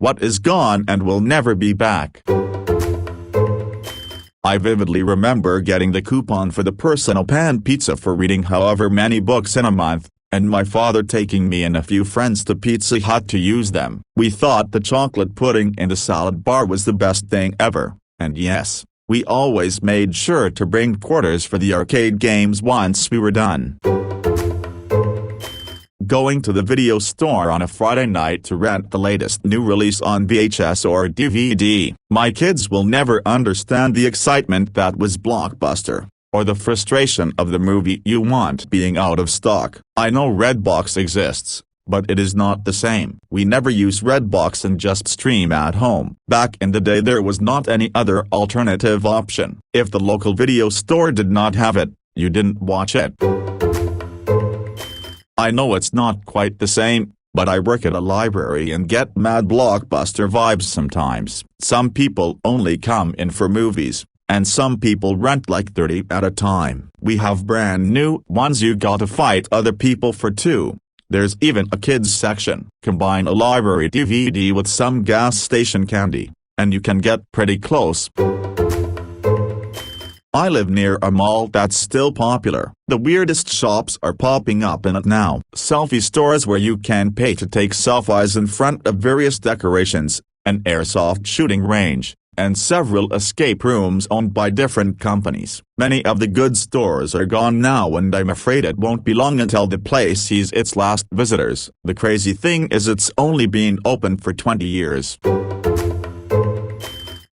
what is gone and will never be back. I vividly remember getting the coupon for the personal pan pizza for reading however many books in a month, and my father taking me and a few friends to Pizza Hut to use them. We thought the chocolate pudding in the salad bar was the best thing ever, and yes, we always made sure to bring quarters for the arcade games once we were done. Going to the video store on a Friday night to rent the latest new release on VHS or DVD. My kids will never understand the excitement that was Blockbuster, or the frustration of the movie you want being out of stock. I know Redbox exists, but it is not the same. We never use Redbox and just stream at home. Back in the day there was not any other alternative option. If the local video store did not have it, you didn't watch it. I know it's not quite the same, but I work at a library and get mad Blockbuster vibes sometimes. Some people only come in for movies, and some people rent like 30 at a time. We have brand new ones you gotta fight other people for too. There's even a kids section. Combine a library DVD with some gas station candy, and you can get pretty close. I live near a mall that's still popular. The weirdest shops are popping up in it now. Selfie stores where you can pay to take selfies in front of various decorations, an airsoft shooting range, and several escape rooms owned by different companies. Many of the good stores are gone now and I'm afraid it won't be long until the place sees its last visitors. The crazy thing is it's only been open for 20 years.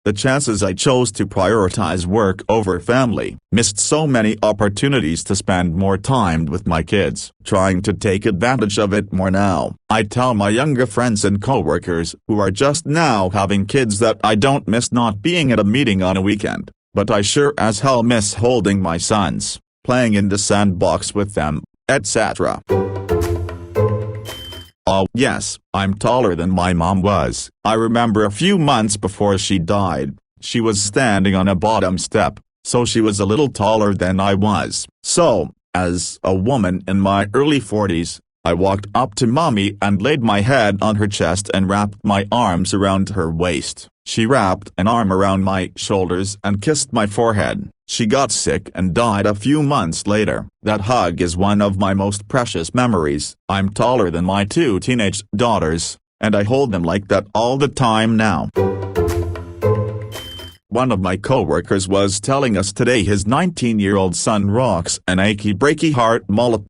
The chances I chose to prioritize work over family, missed so many opportunities to spend more time with my kids, trying to take advantage of it more now. I tell my younger friends and coworkers who are just now having kids that I don't miss not being at a meeting on a weekend, but I sure as hell miss holding my sons, playing in the sandbox with them, etc. Oh yes, I'm taller than my mom was. I remember a few months before she died, she was standing on a bottom step, so she was a little taller than I was. So, as a woman in my early 40s, I walked up to mommy and laid my head on her chest and wrapped my arms around her waist. She wrapped an arm around my shoulders and kissed my forehead. She got sick and died a few months later. That hug is one of my most precious memories. I'm taller than my 2 teenage daughters, and I hold them like that all the time now. One of my coworkers was telling us today his 19-year-old son rocks an achy breaky heart mullet.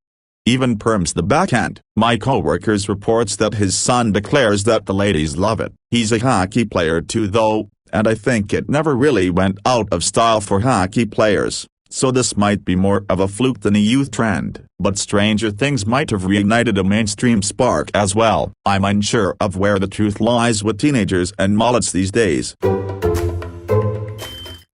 Even perms the backhand. My coworkers reports that his son declares that the ladies love it. He's a hockey player too though, and I think it never really went out of style for hockey players, so this might be more of a fluke than a youth trend. But stranger things might have reignited a mainstream spark as well. I'm unsure of where the truth lies with teenagers and mullets these days.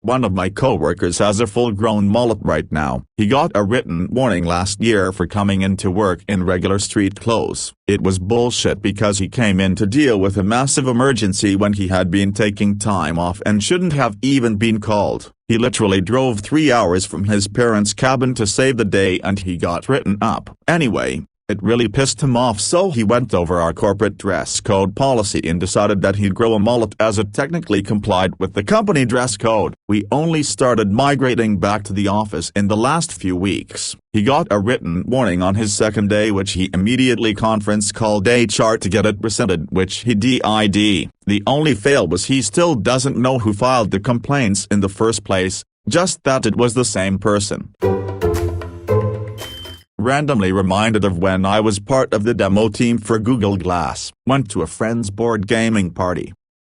One of my coworkers has a full-grown mullet right now. He got a written warning last year for coming into work in regular street clothes. It was bullshit because he came in to deal with a massive emergency when he had been taking time off and shouldn't have even been called. He literally drove 3 hours from his parents' cabin to save the day and he got written up. Anyway, it really pissed him off, so he went over our corporate dress code policy and decided that he'd grow a mullet as it technically complied with the company dress code. We only started migrating back to the office in the last few weeks. He got a written warning on his second day which he immediately conference called HR to get it rescinded, which he did. The only fail was he still doesn't know who filed the complaints in the first place, just that it was the same person. Randomly reminded of when I was part of the demo team for Google Glass. Went to a friend's board gaming party.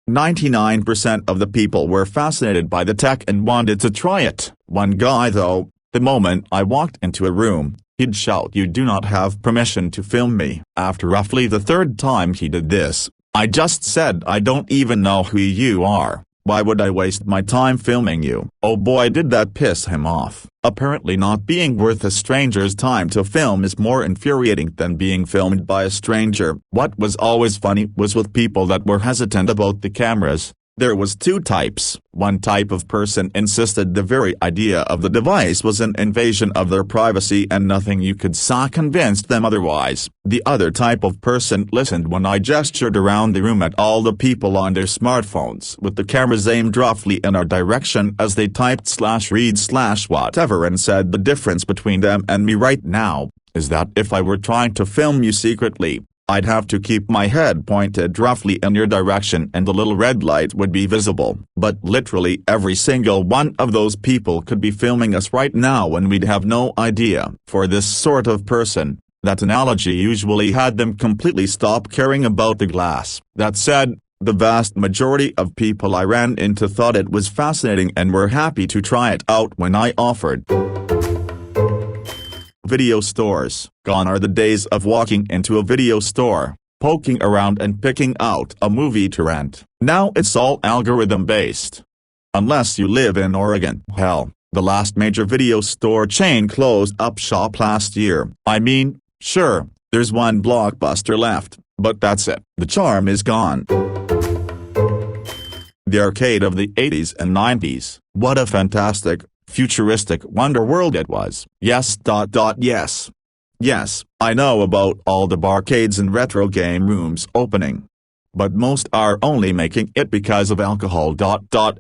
99% of the people were fascinated by the tech and wanted to try it. One guy though, the moment I walked into a room, he'd shout, "You do not have permission to film me." After roughly the third time he did this, I just said, "I don't even know who you are. Why would I waste my time filming you?" Oh boy, did that piss him off. Apparently not being worth a stranger's time to film is more infuriating than being filmed by a stranger. What was always funny was with people that were hesitant about the cameras. There was two types. One type of person insisted the very idea of the device was an invasion of their privacy and nothing you could say convinced them otherwise. The other type of person listened when I gestured around the room at all the people on their smartphones with the cameras aimed roughly in our direction as they typed /read/whatever and said the difference between them and me right now is that if I were trying to film you secretly, I'd have to keep my head pointed roughly in your direction and the little red light would be visible. But literally every single one of those people could be filming us right now and we'd have no idea. For this sort of person, that analogy usually had them completely stop caring about the glass. That said, the vast majority of people I ran into thought it was fascinating and were happy to try it out when I offered. Video stores. Gone are the days of walking into a video store, poking around and picking out a movie to rent. Now it's all algorithm-based. Unless you live in Oregon. Hell, the last major video store chain closed up shop last year. I mean, sure, there's one Blockbuster left, but that's it. The charm is gone. The arcade of the 80s and 90s. What a fantastic, futuristic wonder world it was. Yes. Yes, I know about all the barcades and retro game rooms opening. But most are only making it because of alcohol.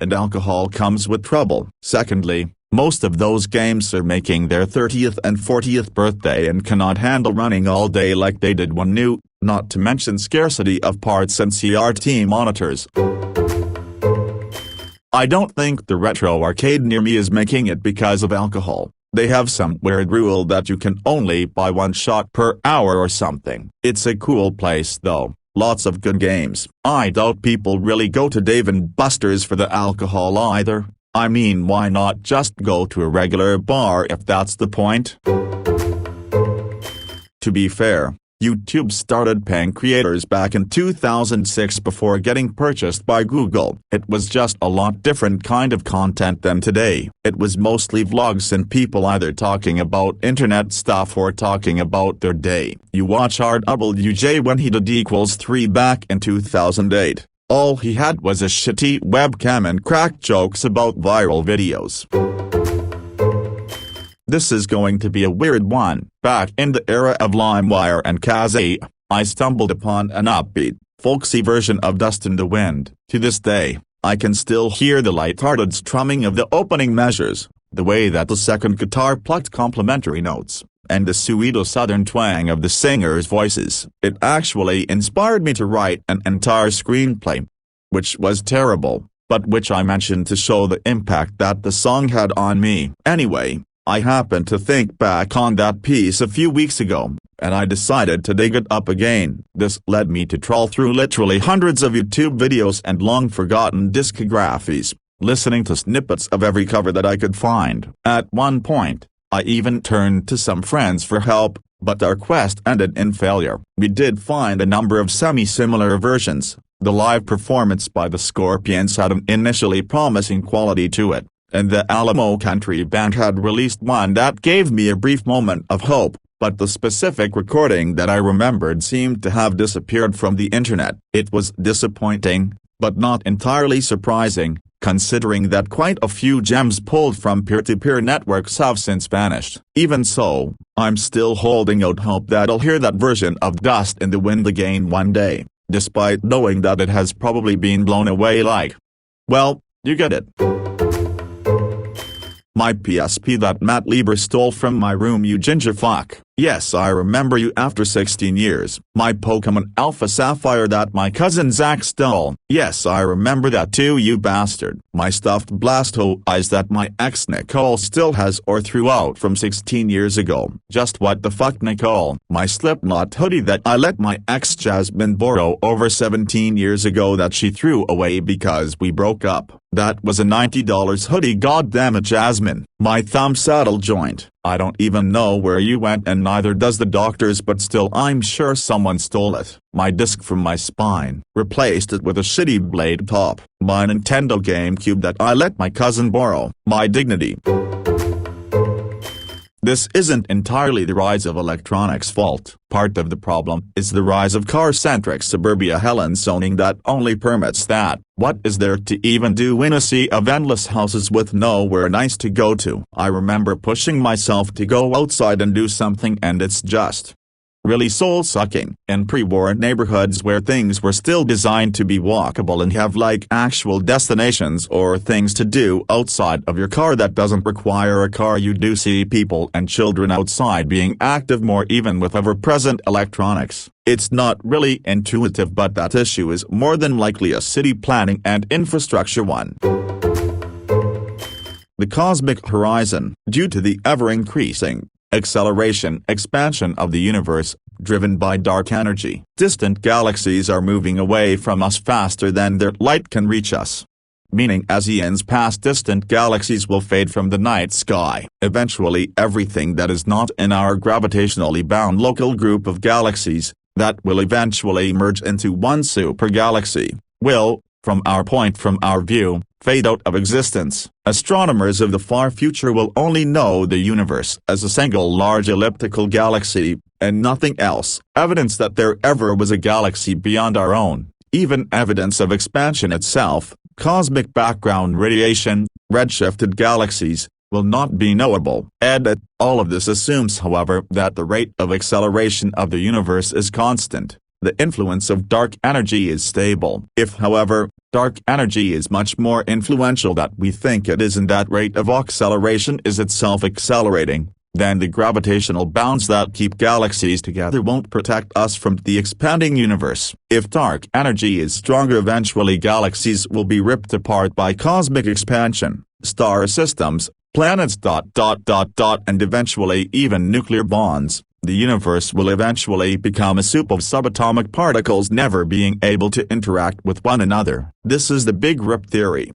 And alcohol comes with trouble. Secondly, most of those games are making their 30th and 40th birthday and cannot handle running all day like they did when new, not to mention scarcity of parts and CRT monitors. I don't think the retro arcade near me is making it because of alcohol. They have some weird rule that you can only buy one shot per hour or something. It's a cool place though, lots of good games. I doubt people really go to Dave & Buster's for the alcohol either. I mean, why not just go to a regular bar if that's the point? To be fair, YouTube started paying creators back in 2006 before getting purchased by Google. It was just a lot different kind of content than today. It was mostly vlogs and people either talking about internet stuff or talking about their day. You watch RWJ when he did equals 3 back in 2008. All he had was a shitty webcam and cracked jokes about viral videos. This is going to be a weird one. Back in the era of LimeWire and Kazaa, I stumbled upon an upbeat, folksy version of Dust in the Wind. To this day, I can still hear the light-hearted strumming of the opening measures, the way that the second guitar plucked complementary notes, and the pseudo-southern twang of the singers' voices. It actually inspired me to write an entire screenplay, which was terrible, but which I mentioned to show the impact that the song had on me. Anyway, I happened to think back on that piece a few weeks ago, and I decided to dig it up again. This led me to trawl through literally hundreds of YouTube videos and long-forgotten discographies, listening to snippets of every cover that I could find. At one point, I even turned to some friends for help, but our quest ended in failure. We did find a number of semi-similar versions. The live performance by the Scorpions had an initially promising quality to it, and the Alamo Country Band had released one that gave me a brief moment of hope, but the specific recording that I remembered seemed to have disappeared from the internet. It was disappointing, but not entirely surprising, considering that quite a few gems pulled from peer-to-peer networks have since vanished. Even so, I'm still holding out hope that I'll hear that version of Dust in the Wind again one day, despite knowing that it has probably been blown away like, well, you get it. My PSP that Matt Lieber stole from my room, you ginger fuck. Yes, I remember you after 16 years. My Pokemon Alpha Sapphire that my cousin Zach stole. Yes, I remember that too, you bastard. My stuffed Blastoise that my ex Nicole still has or threw out from 16 years ago. Just what the fuck, Nicole? My Slipknot hoodie that I let my ex Jasmine borrow over 17 years ago that she threw away because we broke up. That was a $90 hoodie, goddammit, Jasmine. My thumb saddle joint. I don't even know where you went and neither does the doctors, but still I'm sure someone stole it. My disc from my spine. Replaced it with a shitty blade top. My Nintendo GameCube that I let my cousin borrow. My dignity. This isn't entirely the rise of electronics' fault. Part of the problem is the rise of car-centric suburbia Helen zoning that only permits that. What is there to even do in a sea of endless houses with nowhere nice to go to? I remember pushing myself to go outside and do something, and it's just really soul-sucking. In pre-war neighborhoods where things were still designed to be walkable and have like actual destinations or things to do outside of your car that doesn't require a car, you do see people and children outside being active more, even with ever-present electronics. It's not really intuitive, but that issue is more than likely a city planning and infrastructure one. The cosmic horizon. Due to the ever-increasing expansion of the universe, driven by dark energy, distant galaxies are moving away from us faster than their light can reach us. Meaning as eons pass, distant galaxies will fade from the night sky. Eventually everything that is not in our gravitationally bound local group of galaxies, that will eventually merge into one supergalaxy, will, from our view, fade out of existence. Astronomers of the far future will only know the universe as a single large elliptical galaxy, and nothing else. Evidence that there ever was a galaxy beyond our own, even evidence of expansion itself, cosmic background radiation, redshifted galaxies, will not be knowable. Edit. All of this assumes, however, that the rate of acceleration of the universe is constant. The influence of dark energy is stable. If, however, dark energy is much more influential than we think it is, and that rate of acceleration is itself accelerating, then the gravitational bounds that keep galaxies together won't protect us from the expanding universe. If dark energy is stronger, eventually galaxies will be ripped apart by cosmic expansion, star systems, planets, and eventually even nuclear bonds. The universe will eventually become a soup of subatomic particles never being able to interact with one another. This is the Big Rip theory.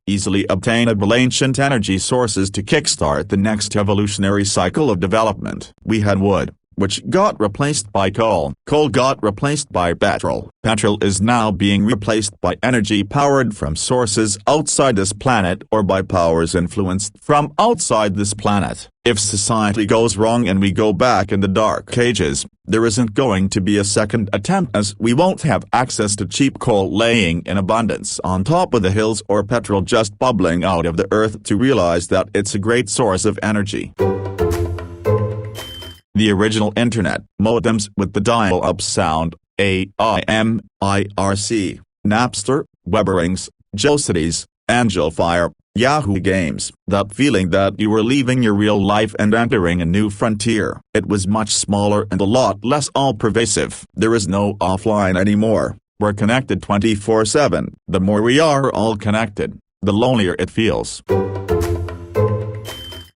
Easily obtainable ancient energy sources to kickstart the next evolutionary cycle of development. We had wood, which got replaced by coal. Coal got replaced by petrol. Petrol is now being replaced by energy powered from sources outside this planet or by powers influenced from outside this planet. If society goes wrong and we go back in the dark ages, there isn't going to be a second attempt, as we won't have access to cheap coal laying in abundance on top of the hills or petrol just bubbling out of the earth to realize that it's a great source of energy. The original internet, modems with the dial-up sound, AIM, IRC, Napster, Weberings, GeoCities, AngelFire, Yahoo Games. That feeling that you were leaving your real life and entering a new frontier. It was much smaller and a lot less all-pervasive. There is no offline anymore. We're connected 24/7. The more we are all connected, the lonelier it feels.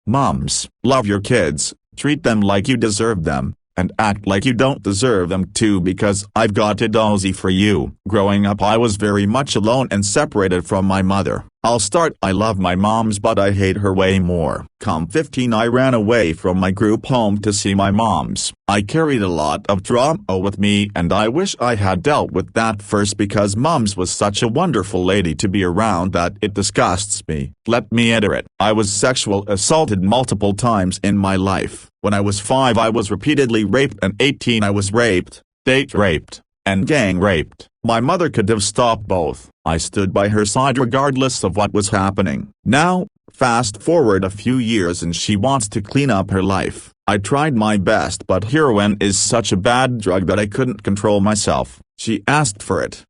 Moms, love your kids. Treat them like you deserve them, and act like you don't deserve them too, because I've got a doozy for you. Growing up, I was very much alone and separated from my mother. I love my moms, but I hate her way more. Come 15, I ran away from my group home to see my moms. I carried a lot of trauma with me, and I wish I had dealt with that first, because moms was such a wonderful lady to be around that it disgusts me. Let me enter it. I was sexual assaulted multiple times in my life. When I was 5, I was repeatedly raped, and 18 I was raped, date raped, and gang raped. My mother could have stopped both. I stood by her side regardless of what was happening. Now, fast forward a few years and she wants to clean up her life. I tried my best, but heroin is such a bad drug that I couldn't control myself. She asked for it.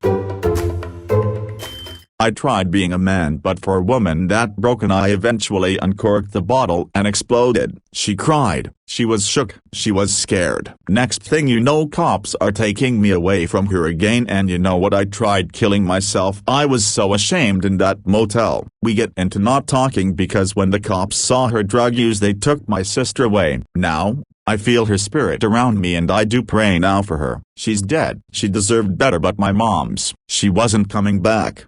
I tried being a man, but for a woman that broke, and I eventually uncorked the bottle and exploded. She cried. She was shook. She was scared. Next thing you know, cops are taking me away from her again, and you know what? I tried killing myself. I was so ashamed in that motel. We get into not talking because when the cops saw her drug use, they took my sister away. Now, I feel her spirit around me, and I do pray now for her. She's dead. She deserved better, but my mom's, she wasn't coming back.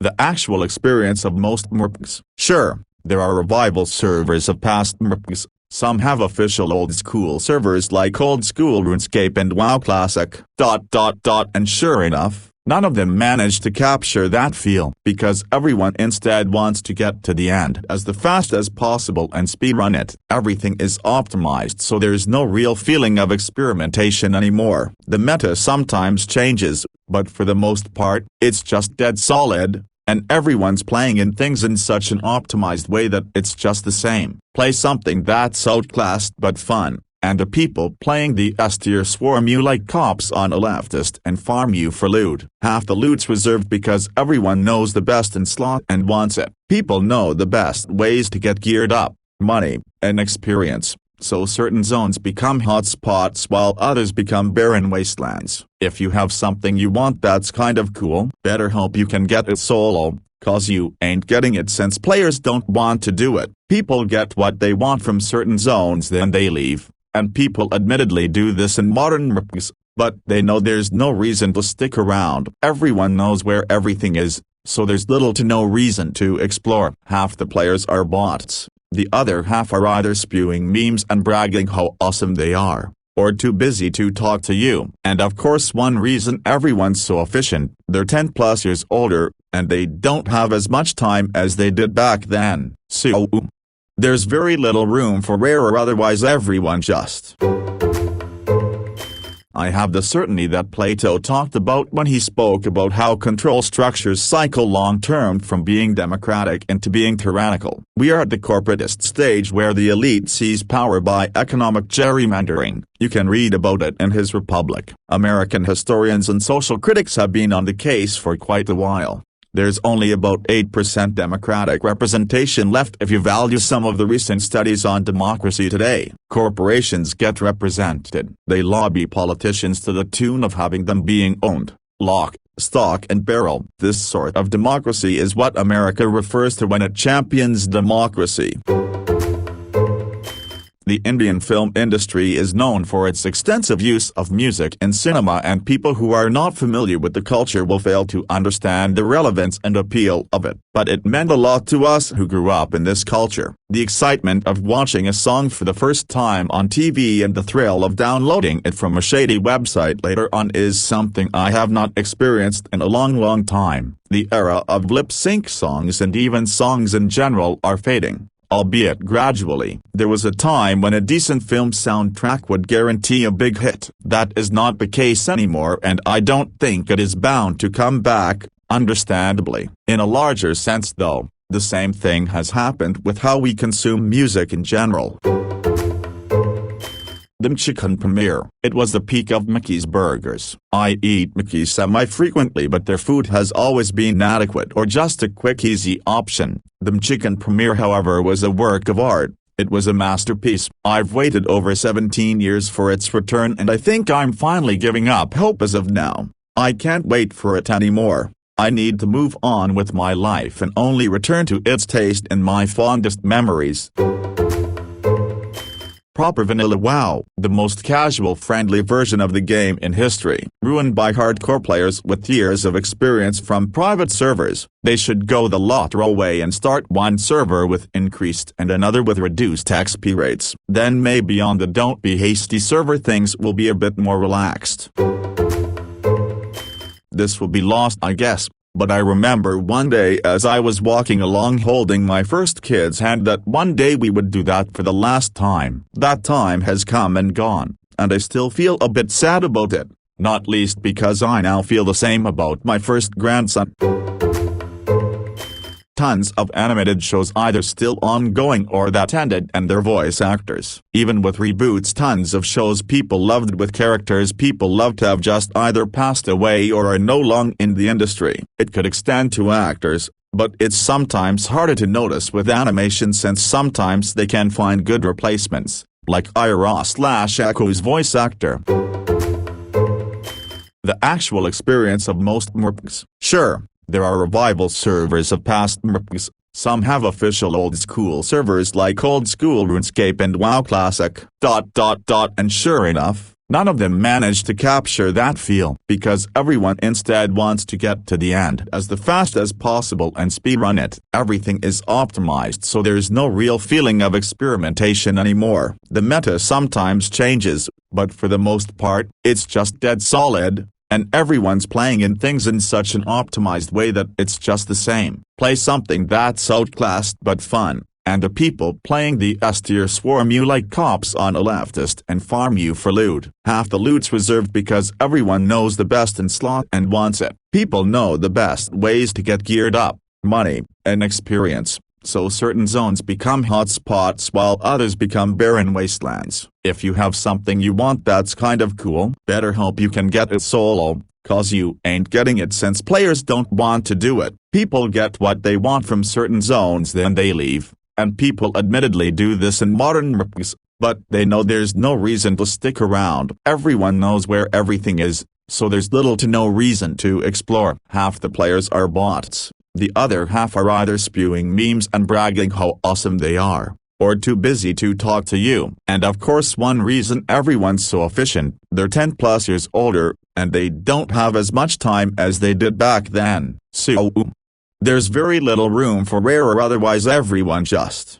The actual experience of most MRPGs. Sure, there are revival servers of past MRPGs. Some have official old school servers like old school RuneScape and WoW Classic. And sure enough, None of them manage to capture that feel, because everyone instead wants to get to the end as fast as possible and speedrun it. Everything is optimized, so there's no real feeling of experimentation anymore. The meta sometimes changes, but for the most part, it's just dead solid, and everyone's playing in things in such an optimized way that it's just the same. Play something that's outclassed but fun, and the people playing the S-tier swarm you like cops on a leftist and farm you for loot. Half the loot's reserved because everyone knows the best in slot and wants it. People know the best ways to get geared up, money, and experience, so certain zones become hotspots while others become barren wastelands. If you have something you want that's kind of cool, better hope you can get it solo, cause you ain't getting it since players don't want to do it. People get what they want from certain zones then they leave. And people admittedly do this in modern RPGs, but they know there's no reason to stick around. Everyone knows where everything is, so there's little to no reason to explore. Half the players are bots, the other half are either spewing memes and bragging how awesome they are, or too busy to talk to you. And of course one reason everyone's so efficient, they're 10 plus years older, and they don't have as much time as they did back then. So there's very little room for rare or otherwise everyone just. I have the certainty that Plato talked about when he spoke about how control structures cycle long-term from being democratic into being tyrannical. We are at the corporatist stage where the elite seize power by economic gerrymandering. You can read about it in his Republic. American historians and social critics have been on the case for quite a while. There's only about 8% Democratic representation left if you value some of the recent studies on democracy today. Corporations get represented. They lobby politicians to the tune of having them being owned, lock, stock and barrel. This sort of democracy is what America refers to when it champions democracy. The Indian film industry is known for its extensive use of music in cinema, and people who are not familiar with the culture will fail to understand the relevance and appeal of it. But it meant a lot to us who grew up in this culture. The excitement of watching a song for the first time on TV and the thrill of downloading it from a shady website later on is something I have not experienced in a long time. The era of lip-sync songs and even songs in general are fading, albeit gradually. There was a time when a decent film soundtrack would guarantee a big hit. That is not the case anymore, and I don't think it is bound to come back, understandably. In a larger sense though, the same thing has happened with how we consume music in general. The chicken premiere. It was the peak of Mickey's burgers. I eat Mickey's semi-frequently, but their food has always been adequate or just a quick easy option. The chicken premiere however was a work of art. It was a masterpiece. I've waited over 17 years for its return and I think I'm finally giving up hope as of now. I can't wait for it anymore. I need to move on with my life and only return to its taste in my fondest memories. Proper vanilla WoW, the most casual friendly version of the game in history, ruined by hardcore players with years of experience from private servers. They should go the Lotro way and start one server with increased and another with reduced XP rates. Then maybe on the don't be hasty server things will be a bit more relaxed. This will be lost I guess. But I remember one day as I was walking along holding my first kid's hand that one day we would do that for the last time. That time has come and gone, and I still feel a bit sad about it, not least because I now feel the same about my first grandson. Tons of animated shows either still ongoing or that ended and their voice actors. Even with reboots, tons of shows people loved with characters people loved have just either passed away or are no longer in the industry. It could extend to actors, but it's sometimes harder to notice with animation since sometimes they can find good replacements, like Ira/Echo's voice actor. The actual experience of most MRPGs. Sure, there are revival servers of past MRPGs. Some have official old-school servers like old-school RuneScape and WoW Classic. And sure enough, none of them manage to capture that feel, because everyone instead wants to get to the end as fast as possible and speedrun it. Everything is optimized, so there's no real feeling of experimentation anymore. The meta sometimes changes, but for the most part, it's just dead solid, and everyone's playing in things in such an optimized way that it's just the same. Play something that's outclassed but fun, and the people playing the S-tier swarm you like cops on a leftist and farm you for loot. Half the loot's reserved because everyone knows the best in slot and wants it. People know the best ways to get geared up, money, and experience, so certain zones become hotspots while others become barren wastelands. If you have something you want that's kind of cool, better hope you can get it solo, cause you ain't getting it since players don't want to do it. People get what they want from certain zones then they leave, and people admittedly do this in modern RPGs, but they know there's no reason to stick around. Everyone knows where everything is, so there's little to no reason to explore. Half the players are bots. The other half are either spewing memes and bragging how awesome they are, or too busy to talk to you. And of course one reason everyone's so efficient, they're 10 plus years older, and they don't have as much time as they did back then. So there's very little room for rare or otherwise everyone just